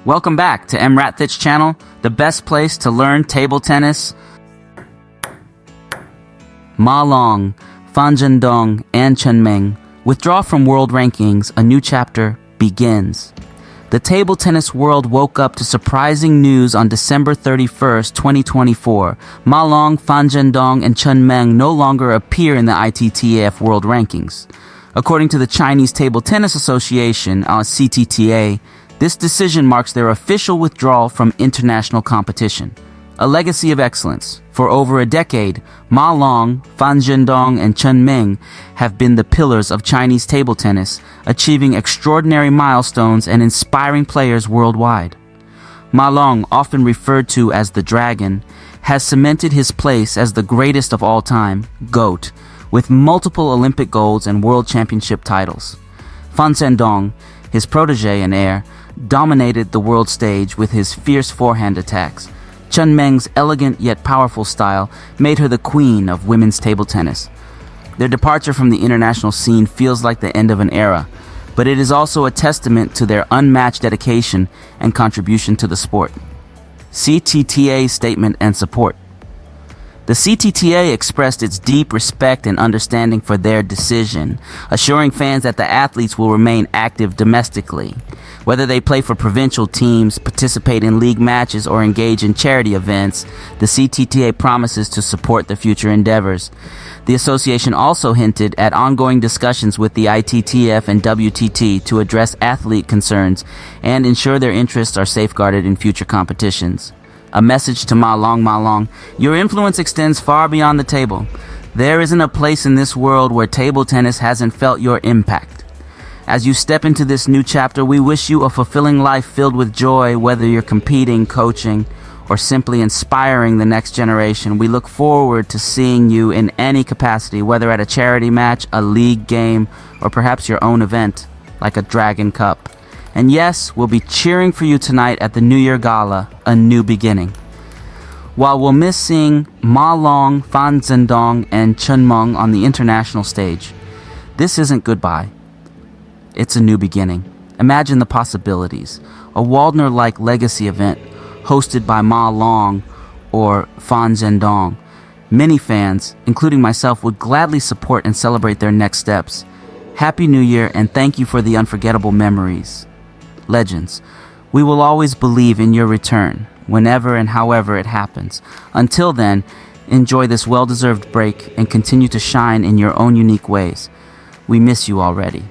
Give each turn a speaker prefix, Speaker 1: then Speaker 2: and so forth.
Speaker 1: Welcome back to EmRatThich channel, the best place to learn table tennis. Ma Long, Fan Zhendong, and Chen Meng withdraw from world rankings. A new chapter begins. The table tennis world woke up to surprising news on December 31st, 2024. Ma Long, Fan Zhendong, and Chen Meng no longer appear in the ITTAF world rankings. According to the Chinese Table Tennis Association, CTTA, this decision marks their official withdrawal from international competition. A legacy of excellence. For over a decade, Ma Long, Fan Zhendong, and Chen Meng have been the pillars of Chinese table tennis, achieving extraordinary milestones and inspiring players worldwide. Ma Long, often referred to as the Dragon, has cemented his place as the greatest of all time, GOAT, with multiple Olympic golds and world championship titles. Fan Zhendong, his protege and heir, dominated the world stage with his fierce forehand attacks. Chen Meng's elegant yet powerful style made her the queen of women's table tennis. Their departure from the international scene feels like the end of an era, but it is also a testament to their unmatched dedication and contribution to the sport. CTTA statement and support. The CTTA expressed its deep respect and understanding for their decision, assuring fans that the athletes will remain active domestically. Whether they play for provincial teams, participate in league matches, or engage in charity events, the CTTA promises to support their future endeavors. The association also hinted at ongoing discussions with the ITTF and WTT to address athlete concerns and ensure their interests are safeguarded in future competitions. A message to Ma Long, your influence extends far beyond the table. There isn't a place in this world where table tennis hasn't felt your impact. As you step into this new chapter, we wish you a fulfilling life filled with joy, whether you're competing, coaching, or simply inspiring the next generation. We look forward to seeing you in any capacity, whether at a charity match, a league game, or perhaps your own event, like a Dragon Cup. And yes, we'll be cheering for you tonight at the New Year Gala, A New Beginning. While we'll miss seeing Ma Long, Fan Zhendong, and Chen Meng on the international stage, this isn't goodbye. It's a new beginning. Imagine the possibilities. A Waldner-like legacy event hosted by Ma Long or Fan Zhendong. Many fans, including myself, would gladly support and celebrate their next steps. Happy New Year, and thank you for the unforgettable memories. Legends, we will always believe in your return, whenever and however it happens. Until then, enjoy this well-deserved break and continue to shine in your own unique ways. We miss you already.